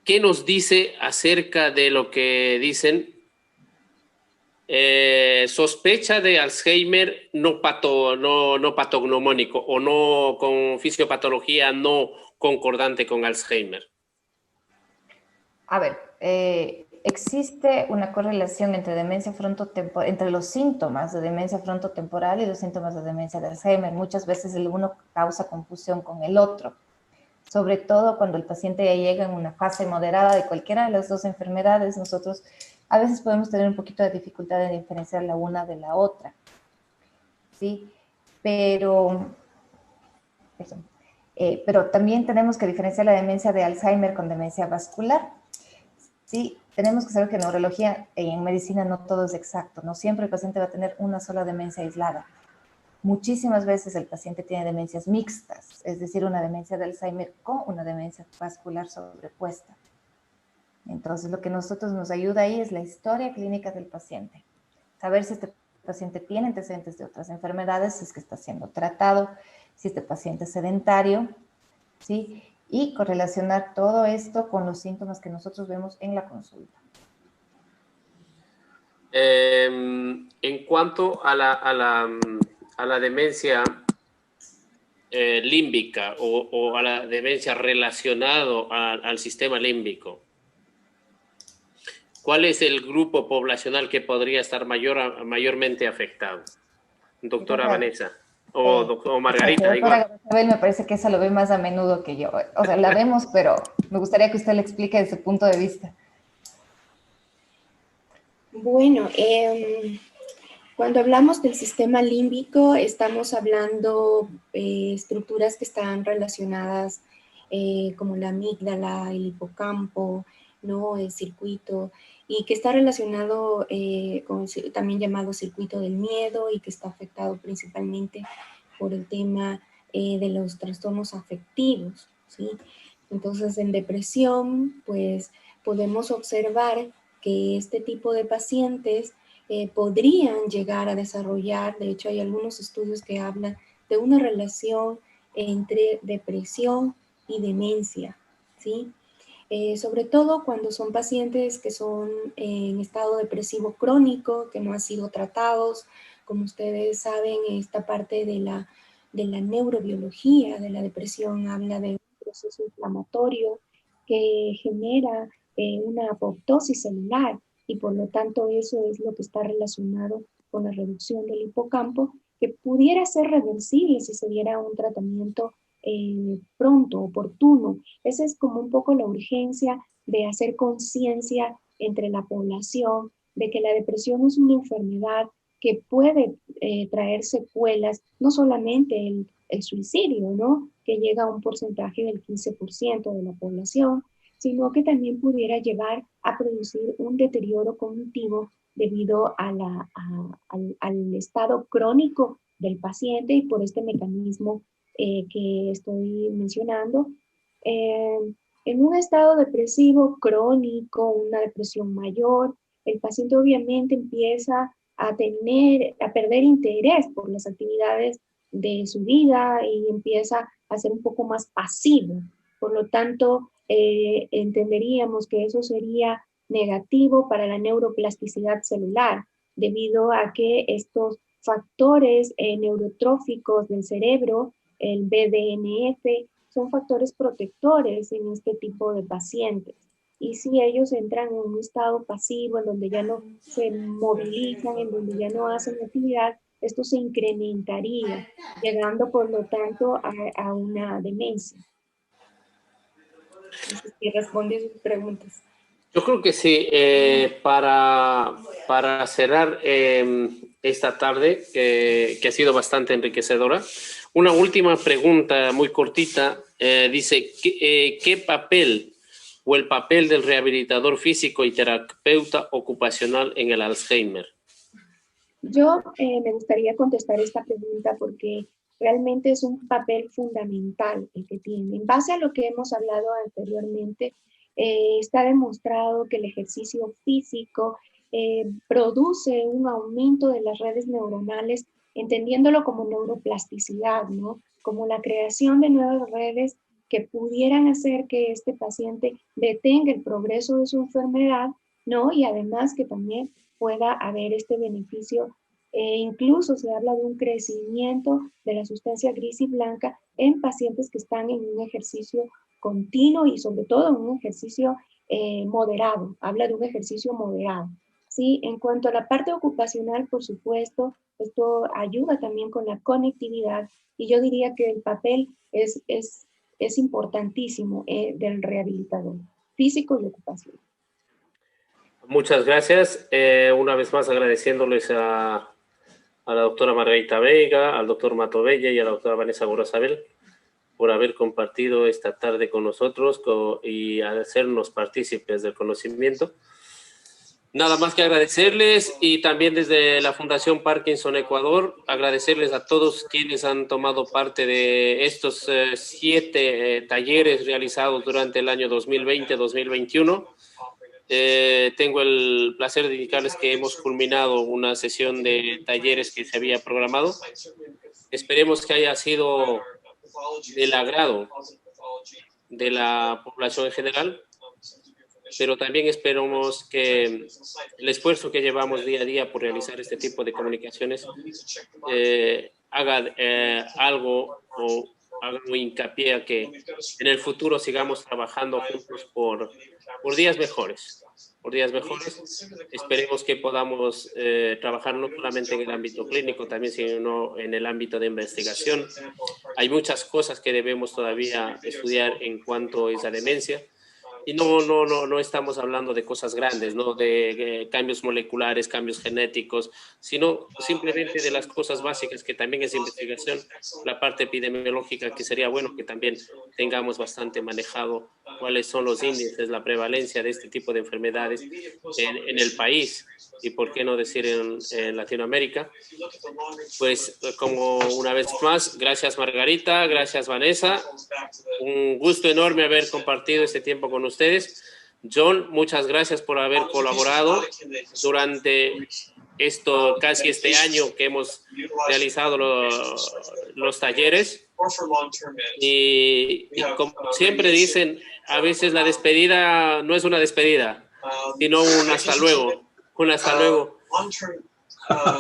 ¿qué nos dice acerca de lo que dicen? Sospecha de Alzheimer no patognomónico o no con fisiopatología no concordante con Alzheimer. A ver, existe una correlación entre demencia frontotemporal, entre los síntomas de demencia frontotemporal y los síntomas de demencia de Alzheimer. Muchas veces el uno causa confusión con el otro, sobre todo cuando el paciente ya llega en una fase moderada de cualquiera de las dos enfermedades. Nosotros a veces podemos tener un poquito de dificultad en diferenciar la una de la otra, ¿sí? Pero también tenemos que diferenciar la demencia de Alzheimer con demencia vascular. Sí, tenemos que saber que en neurología y en medicina no todo es exacto. No siempre el paciente va a tener una sola demencia aislada. Muchísimas veces el paciente tiene demencias mixtas, es decir, una demencia de Alzheimer con una demencia vascular sobrepuesta. Entonces, lo que nosotros nos ayuda ahí es la historia clínica del paciente. Saber si este paciente tiene antecedentes de otras enfermedades, si es que está siendo tratado, si este paciente es sedentario, ¿sí? Y correlacionar todo esto con los síntomas que nosotros vemos en la consulta. En cuanto a la demencia límbica o a la demencia relacionada al sistema límbico, ¿cuál es el grupo poblacional que podría estar mayormente afectado? Doctora Vanessa o Margarita. Doctora Grosabel, me parece que esa lo ve más a menudo que yo. O sea, la vemos, pero me gustaría que usted le explique desde su punto de vista. Bueno, cuando hablamos del sistema límbico, estamos hablando de estructuras que están relacionadas como la amígdala, el hipocampo, ¿no? El circuito, y que está relacionado con también llamado circuito del miedo y que está afectado principalmente por el tema de los trastornos afectivos, ¿sí? Entonces, en depresión, pues podemos observar que este tipo de pacientes podrían llegar a desarrollar, de hecho hay algunos estudios que hablan de una relación entre depresión y demencia, ¿sí? Sobre todo cuando son pacientes que son en estado depresivo crónico, que no han sido tratados. Como ustedes saben, esta parte de la neurobiología de la depresión habla de un proceso inflamatorio que genera una apoptosis celular, y por lo tanto eso es lo que está relacionado con la reducción del hipocampo, que pudiera ser reversible si se diera un tratamiento pronto, oportuno. Esa es como un poco la urgencia de hacer conciencia entre la población de que la depresión es una enfermedad que puede traer secuelas, no solamente el suicidio, ¿no? Que llega a un porcentaje del 15% de la población, sino que también pudiera llevar a producir un deterioro cognitivo debido al estado crónico del paciente y por este mecanismo que estoy mencionando. En un estado depresivo crónico, una depresión mayor, el paciente obviamente empieza a perder interés por las actividades de su vida y empieza a ser un poco más pasivo. Por lo tanto, entenderíamos que eso sería negativo para la neuroplasticidad celular, debido a que estos factores neurotróficos del cerebro, el BDNF, son factores protectores en este tipo de pacientes. Y si ellos entran en un estado pasivo, en donde ya no se movilizan, en donde ya no hacen actividad, esto se incrementaría, llegando por lo tanto a una demencia. No sé si responde sus preguntas. Yo creo que sí. Para cerrar esta tarde, que ha sido bastante enriquecedora, una última pregunta muy cortita. Dice, ¿qué papel o el papel del rehabilitador físico y terapeuta ocupacional en el Alzheimer? Yo me gustaría contestar esta pregunta porque realmente es un papel fundamental el que tiene. En base a lo que hemos hablado anteriormente, está demostrado que el ejercicio físico produce un aumento de las redes neuronales, entendiéndolo como neuroplasticidad, ¿no? Como la creación de nuevas redes que pudieran hacer que este paciente detenga el progreso de su enfermedad, ¿no? Y además que también pueda haber este beneficio. Incluso se habla de un crecimiento de la sustancia gris y blanca en pacientes que están en un ejercicio continuo y sobre todo en un ejercicio moderado. Habla de un ejercicio moderado. Sí, en cuanto a la parte ocupacional, por supuesto, esto ayuda también con la conectividad y yo diría que el papel es importantísimo del rehabilitador físico y ocupacional. Muchas gracias. Una vez más agradeciéndoles a la doctora Margarita Veiga, al doctor Mato Bella y a la doctora Vanessa Gorosabel por haber compartido esta tarde con nosotros y hacernos partícipes del conocimiento. Nada más que agradecerles y también desde la Fundación Parkinson Ecuador, agradecerles a todos quienes han tomado parte de estos 7 talleres realizados durante el año 2020-2021. Tengo el placer de indicarles que hemos culminado una sesión de talleres que se había programado. Esperemos que haya sido del agrado de la población en general, pero también esperamos que el esfuerzo que llevamos día a día por realizar este tipo de comunicaciones haga algo o haga un hincapié a que en el futuro sigamos trabajando juntos por días mejores. Por días mejores. Esperemos que podamos trabajar no solamente en el ámbito clínico, también sino en el ámbito de investigación. Hay muchas cosas que debemos todavía estudiar en cuanto a esa demencia. Y no estamos hablando de cosas grandes, no de cambios moleculares, cambios genéticos, sino simplemente de las cosas básicas que también es investigación, la parte epidemiológica, que sería bueno que también tengamos bastante manejado cuáles son los índices, la prevalencia de este tipo de enfermedades en el país y por qué no decir en Latinoamérica. Pues como una vez más, gracias Margarita, gracias Vanessa, un gusto enorme haber compartido este tiempo con ustedes. John, muchas gracias por haber colaborado durante casi este año que hemos realizado los talleres. Y como siempre dicen, a veces la despedida no es una despedida, sino un hasta luego. Un hasta luego.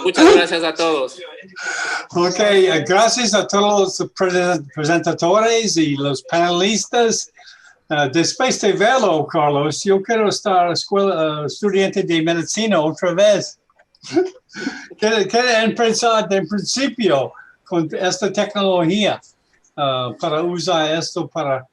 Muchas gracias a todos. Ok, gracias a todos los presentadores y los panelistas. Después de verlo, Carlos, yo quiero estar estudiante de medicina otra vez. Quiero empezar en principio con esta tecnología para usar esto para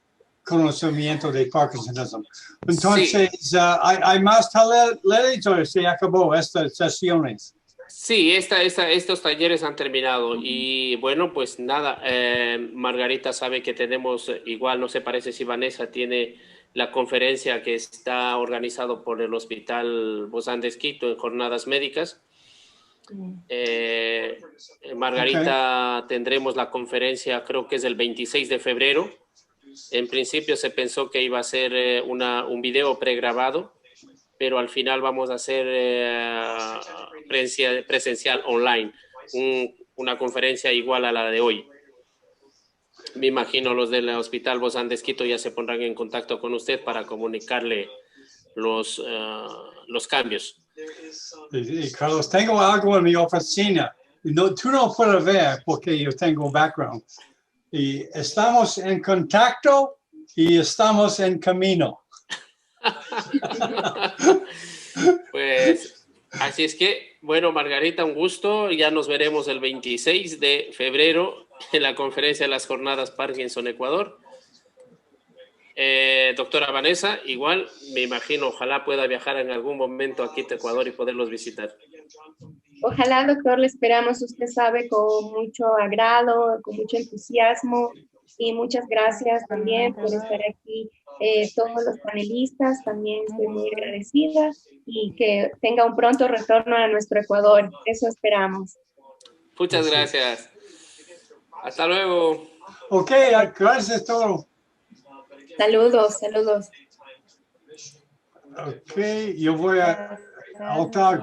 conocimiento de Parkinsonismo. Entonces, sí. ¿Hay más talleres o se acabó estas sesiones? Sí, estos talleres han terminado y bueno, pues nada, Margarita sabe que tenemos, igual no se parece si Vanessa tiene la conferencia que está organizado por el Hospital Bozán de Esquito en jornadas médicas. Margarita, tendremos la conferencia, creo que es el 26 de febrero. En principio se pensó que iba a ser un video pregrabado, pero al final vamos a hacer presencial online, una conferencia igual a la de hoy. Me imagino los del Hospital Bozán de Esquito ya se pondrán en contacto con usted para comunicarle los cambios. Y Carlos, tengo algo en mi oficina. Tú no puedes ver porque yo tengo background. Y estamos en contacto y estamos en camino. Pues así es que, bueno, Margarita, un gusto. Ya nos veremos el 26 de febrero en la conferencia de las jornadas Parkinson Ecuador. Doctora Vanessa, igual, me imagino, ojalá pueda viajar en algún momento aquí a Ecuador y poderlos visitar. Ojalá, doctor, le esperamos, usted sabe, con mucho agrado, con mucho entusiasmo, y muchas gracias también por estar aquí, todos los panelistas, también estoy muy agradecida, y que tenga un pronto retorno a nuestro Ecuador, eso esperamos. Muchas gracias. Hasta luego. Ok, gracias a todos. Saludos, saludos. Ok, yo voy a